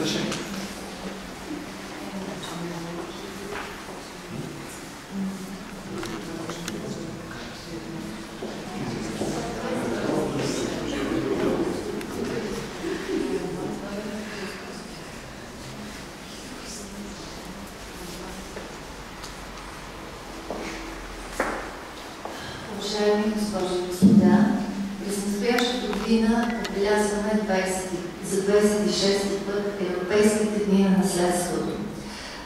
разрешение. Уважаеми госпожи и господа, през настоящата година отбелязваме за 26-ти път Европейските дни на наследството.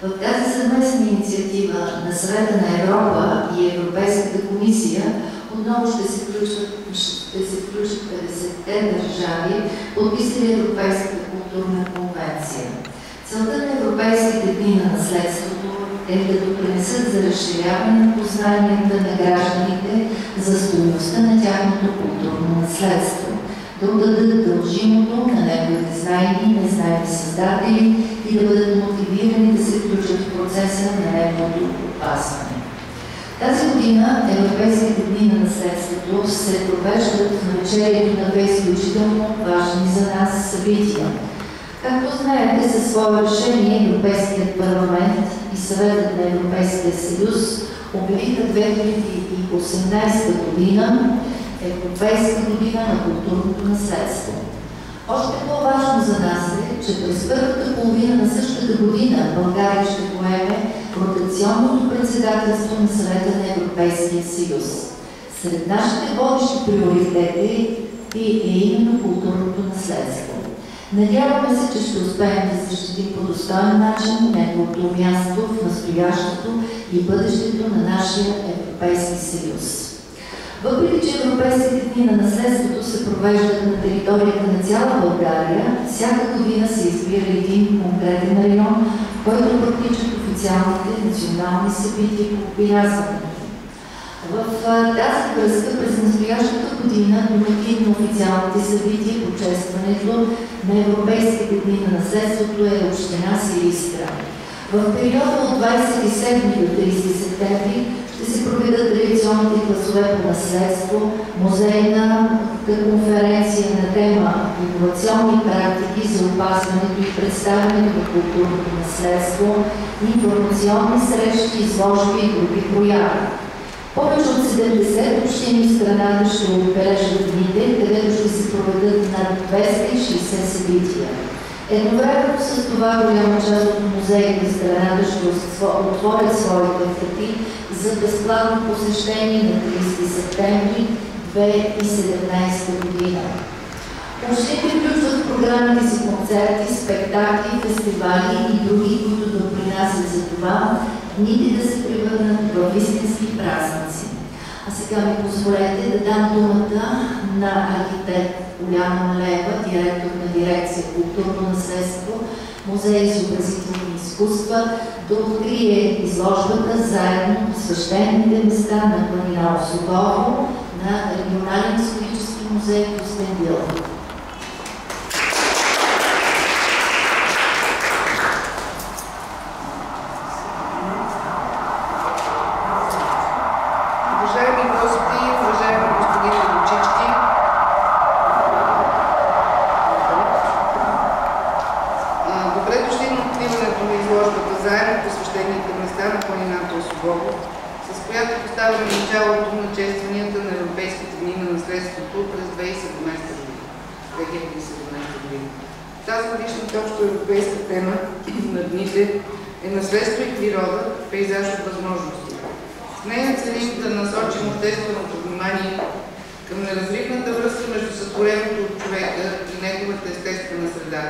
В тази съвместна инициатива на Съвета на Европа и Европейската комисия отново ще се включат 50-те държави, подписали Европейската културна конвенция. Целта на Европейските дни на наследството е да допринесат за разширяване на познанията на гражданите за стойността на тяхното културно наследство, да отдадат дължимото на неговите знайни и незнайни създатели и да бъдат мотивирани да се включат в процеса на неговото опазване. Тази година Европейските дни на наследството се провеждат в навечерието на две изключително важни за нас събития. Както знаете, със свое решение Европейският парламент и Съветът на Европейския съюз обявиха 2018 година Европейска година на културното наследство. Още по-важно за нас е, че през първата половина на същата година България ще поеме ротационното председателство на Съвета на Европейския съюз. Сред нашите водещи приоритети е именно културното наследство. Надяваме се, че ще успеем да защитим по достоен начин неговото място в настоящето и бъдещето на нашия Европейски съюз. Въпреки че Европейските дни на наследството се провеждат на територията на цяла България, всяка година се избира един конкретен район, в който протичат официалните национални събития по отбелязването. В тази връзка през настоящата година домакин на официалните събития по честването на Европейските дни на наследството е община Силистра. В периода от 27 до 30 септември ще се проведат традиционните класове по наследство, музейна конференция на тема инновационни практики за опазването и представянето на културното наследство, информационни срещи, изложби и други прояви. Повече от 70 общини в страната ще отбележат дните, където ще се проведат над 260 събития. Едновременно с това голяма част от музеите в страната ще отворят своите врати за безплатно посещение на 30 септември 2017 година. Общините включват в програмите си концерти, спектакли, фестивали и други, които допринасят за това дните да се превърнат в истински празници. А сега ми позволете да дам думата на архитект Уляна Малева, директор на дирекция Културно наследство, Музей изобразителни изкуства, да открие изложбата заедно с свещените места на планина Осогово на Регионален исторически музей в Кюстендил. Тази годишната общоевропейска тема на дните е наследство и природа, пейзаж от възможности. С нея целим да насочим общественото внимание към неразривната връзка между сътвореното от човека и неговата естествена среда.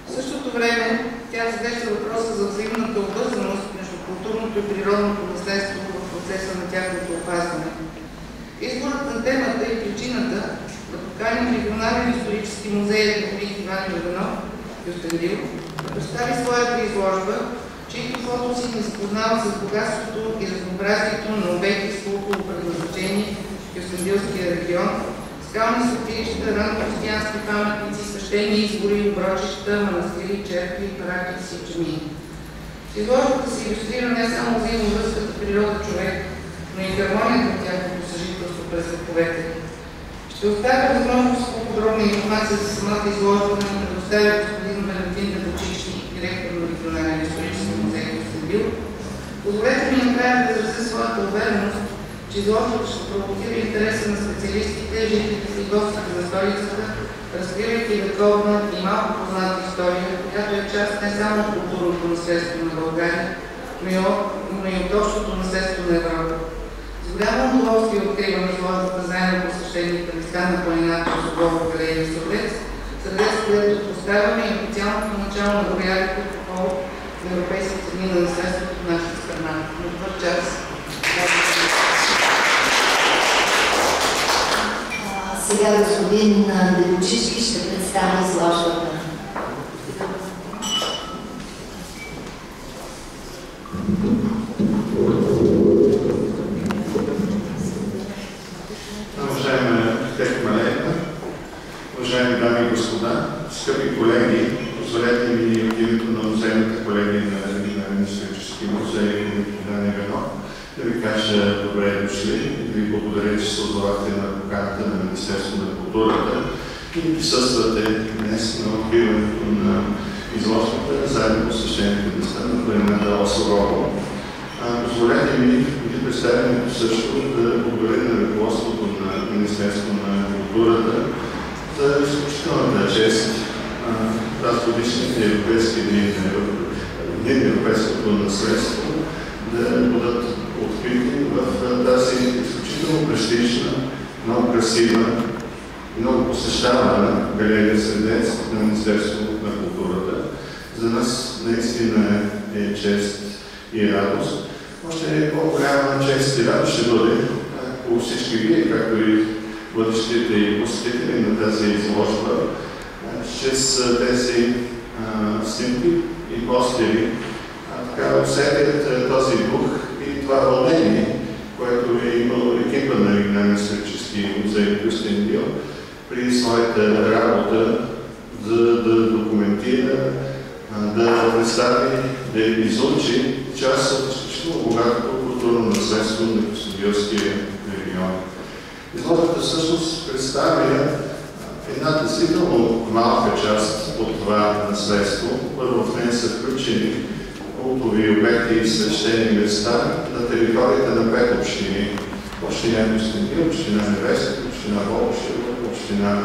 В същото време тя разглежда въпроса за взаимната обвързаност между културното и природното наследство в процеса на тяхното опазване. Изборът на темата и причината да поканим Регионален исторически музей академик Иван Йорданов, Кюстендил, да представи своята изложба, чието фото си не запознава с богатството и разнообразието на обекти с култово предназначение в Кюстендилския регион, скални светилища, раннохристиянски паметници, свещени избори, оброчища, манастири, черкви, параклиси и джамии. В изложбата се илюстрира не само взаимовръзката природа-човек, но и хармонията на тяхното съжителство през вековете. Ще оставя възможност по-подробна информация за самата изложба да ни предоставя господин Валентин Дебочи, накрая да изрази своята увереност, че изложбата ще провокира интереса на специалистите, жителите и гостите на столицата, разкривайки вековна и малко позната история, която е част не само от културното наследство на България, но и от общото наследство на Европа. С голямо удоволствие откривам изложбата заедно посещените места на планината Зубово, Галерия Сърдец, където поставяме и официалното начало на проявите по повод на Европейските дни на наследството в нашата страна. На добър час! Сега господин Демчишки ще представи изложбата. Уважаема архитект Малена, уважаеми дами и господа, скъпи колеги, позволете ми от името на музейната колегия на Регионален исторически музей Дани Вено да ви кажа добре дошли и да ви благодаря, че се отзовахте на поканата на Министерството на културата и присъствате днес на откриването на изложбата заедно посещението места на планината Осогово. Позволете ми и представянето също да благодаря на ръководството на Министерството на културата за изключителната чест тази годишните европейски дни на европейското наследство да бъдат открити в тази изключително престижна, много красива и много посещавана галерия Сърдец на Министерството на културата. За нас наистина е чест и радост. Още по-голяма чест и радост ще бъде, ако всички вие, както и бъдещите и посетители на тази изложба, чрез тези снимки и постери така усетят този дух и това вълнение, което е имал екипа на Регионален исторически музей Кюстендил при своята работа, за да документира, да представи, да изучи част от изключително богатото културно наследство на Кюстендилския регион. Изложбата всъщност представя една действително малка част от това наследство. Първо в нея са включени култови обекти и свещени места на територията на 5 общини. Община Кюстендил, община Невестник, община Волошево, община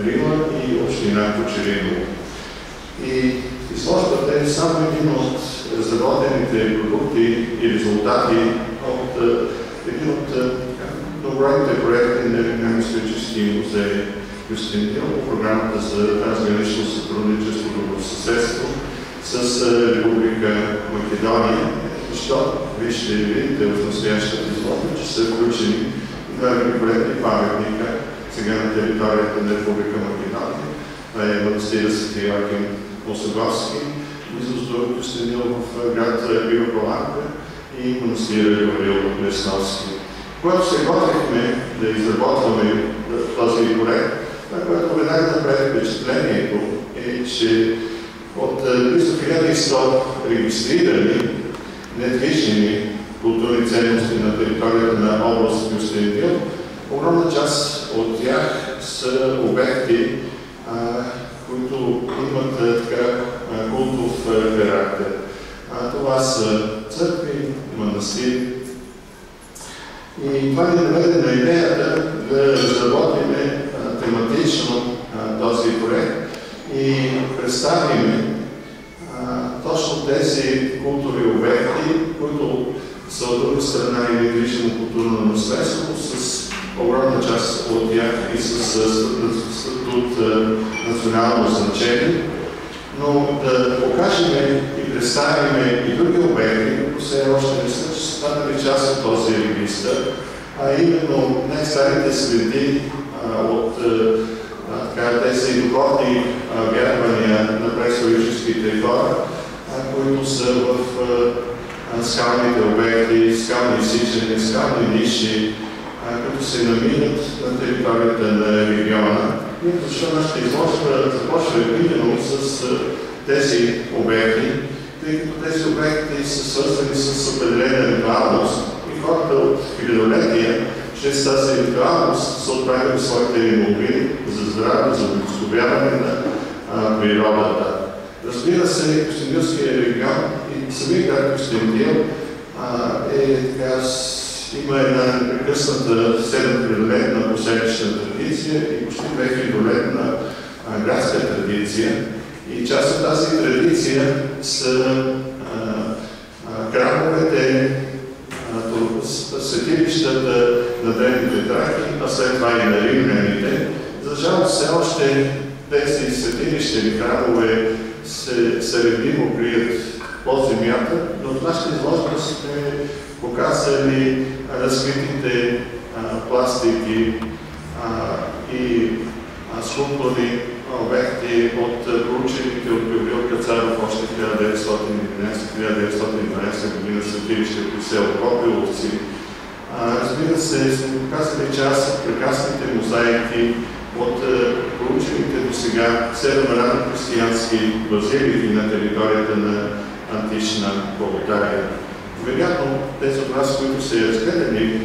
Рила и община Кочериново. И изложбата е само един от разработените продукти и резултати от един от добрите проекти на Регионален исторически музей Кюстендил по програмата за трансгранично сътрудничество в съседство с Република Македония, защото вие ще видите в настоящата изложба, че са включени два великолепни паметника сега на територията на Република Македония. Това е манастира Свети Йоаким Осоговски, близо до Кюстендил в град Биопаланка и манастира Гаврил Лесновски. Когато се готвихме да изработваме този проект, това, което веднага направи впечатлението е, че от близо 1100 регистрирани недвижими културни ценности на територията на област Кюстендил, огромна част от тях са обекти, които имат култов характер. Това са църкви, манастири. И това ни доведе на идеята да разработим тематично този проект и представим точно тези култови обекти, които са от друга страна и недвижимо културно наследство, с огромна част от тях и с статут национално значение, но да покажем и представим и други обекти, които все още не са станали част от този регистър, а именно най-старите следи от тези духовни вярвания на преисторическите хора, които са в скалните обекти, скални изсичания, скални ниши, които се намират на територията на региона. И защо нашата изложба започва именно с тези обекти, тъй като тези обекти са свързани с определена ритуалност и хората от хилядолетия чрез тази ритуалност са отправили своите молби за здраве, за благословяване на природата. Разбира се, Кюстендилския регион и самия град Кюстендил има една непрекъсната 7-хилядолетна поселищна традиция и почти 2-хилядолетна градска традиция. И част от тази традиция са храмовете, светилищата на древните траки, а след това и на римляните. За жалост все още тези светилища или храмове се средимо крият под земята, но в нашата изложба сме показали разкритите пластики и скулптурни обекти от проучените от Гаврил Кацаров още 1911-1912 година светилище при село Копиловци. Разбира се, сме показали част от прекрасните мозаики от проучените до сега 7 ранохристиянски базилики на територията на антична България. Вероятно, тези от вас, които са разгледали,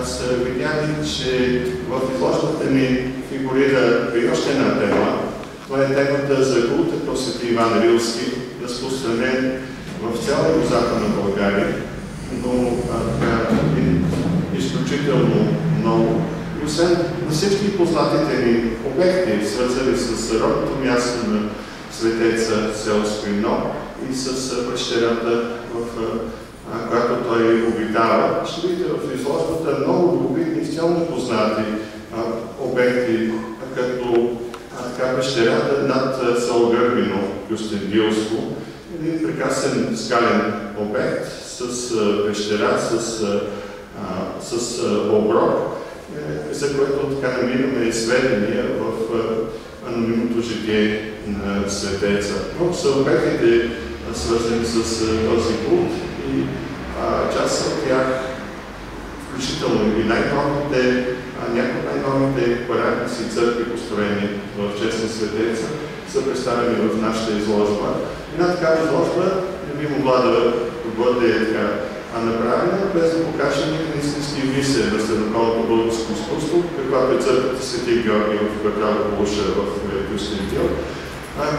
са видяли, че в изложбата ни фигурира и още една тема. Това е темата за култа про Свети Иван Рилски, разпространен в цяла Югозападна България, но изключително много. И освен на всички познатите ни обекти, свързани с родното място на светеца село Скоино и с пещерата, в която той обитава, ще видите в изложбата много любопитни, изцяло познати обекти, като пещерата над село Гърбино, Кюстендилско, един прекрасен скален обект с пещера, с оброк, за което така намираме сведения в анонимното житие на светеца. Много са обектите, свързани с този култ и част от тях, включително и най-новите, някои от най-новите парадници и църкви, построени в чест на светеца, са представени в нашата изложба. Една такава изложба не би могла да бъде така направена, без да покаже един истински висер на средновековното българско изкуство, каквато е църквата Свети Георги в квартала Полуша в Кюстендил,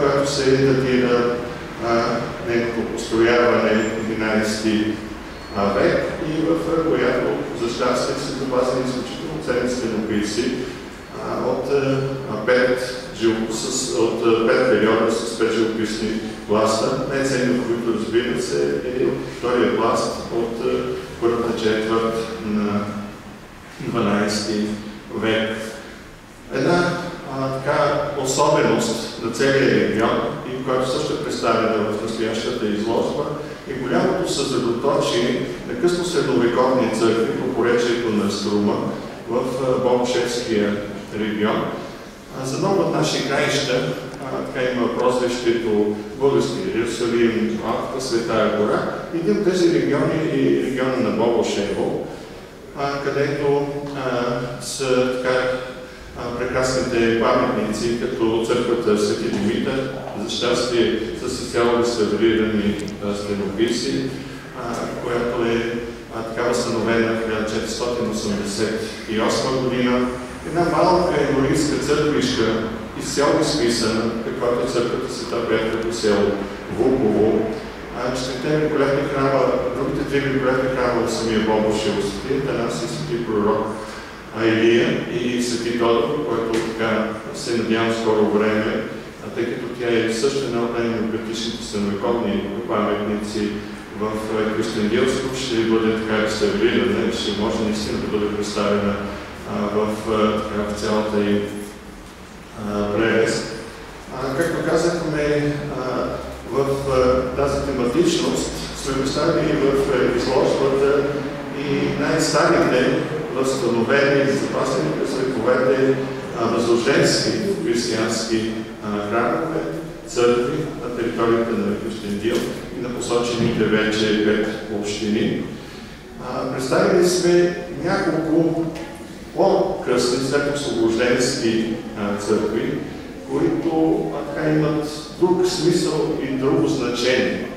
която се датира неговото построяване в 11 век и в която за щастие са запазени изключително ценни стенописи от 5 периода с 5 живописни пласта. Най-ценни от които, разбира се, е втория пласт от първата четвърт на 12 век. Една така особеност на целия регион, и която също е представена в настоящата изложба, е голямото съсредоточие на късно средновековни църкви по поречието на Струма в Богошевския регион. За много от наши краища така има прозвището Български Иерусалим, Малката Света гора. Един от тези региони е региона на Богошево, където са така прекрасните паметници, като църквата Свети Димитър, за щастие с изцяло реставрирани стенописи, която е така възстановена в 1488 година. Една малка еволийска църквишка, изцяло изписана, каквато е църквата Света Петра по село Вуково. Четирите великолепни храма, другите три великолепни храма в самия Богошево, Свети Атанасий, Свети пророк Илия и Свети Тодор, който така се надявам скоро време, тъй като тя е също една от най-демократичните средновековни паметници в Кюстендилско, ще бъде така реставрирана и ще може наистина да бъде представена в цялата ѝ прелест. Както казахме, в тази тематичност сме представили в изложбата и най-старите възстановени и запасени през вековете възрожденски християнски храмове, църкви на територията на Кюстендил и на посочените вече 5 общини. Представили сме няколко по-късни следосвобожденски църкви, които така имат друг смисъл и друго значение.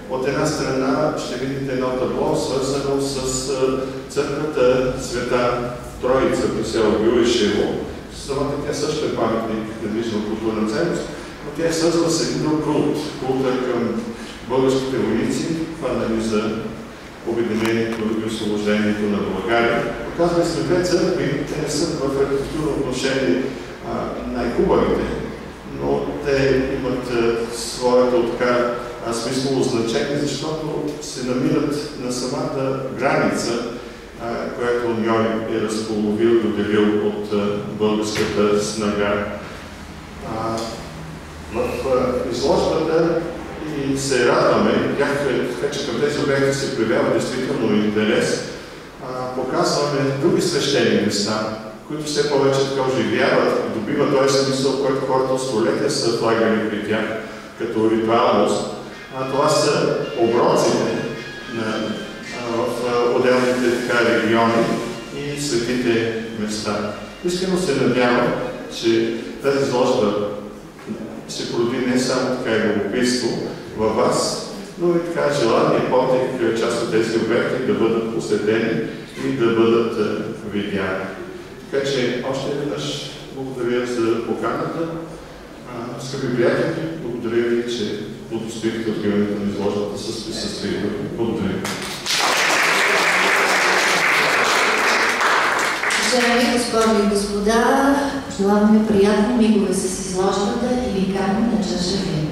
От една страна ще видите едно табло, свързано с църквата Света Троица при село Гюешево. Самата тя също е паметник на движна културна ценност, но тя е свързана с един друг култ. Култа към българските войници, това нали за Обединението и освобождението на България. Показвали сме две църкви, те не са в архитектурно отношение най-хубавите, но те имат своето така смислово значение, защото се намират на самата граница, която Ньой е разполовил, доделил от българската снага. В изложбата и се радваме, че към тези обекти се проявява действително интерес. Показваме други свещени места, които все повече така оживяват и добиват този смисъл, който хората столетия са влагали при тях като ритуалност. Това са оброците в отделните региони и светите места. Искрено се надявам, че тази изложба ще породи не само така и любопитство във вас, но и така желание подтик част от тези обекти да бъдат посетени и да бъдат видяни. Така че още веднъж благодаря за поканата. Скъпи приятели, благодаря ви, че удостоихте откриването на изложбата с присъствието. Благодаря. Уважаеми госпожи и господа, желаваме приятни мигове с изложбата и ви каним на чаша вино.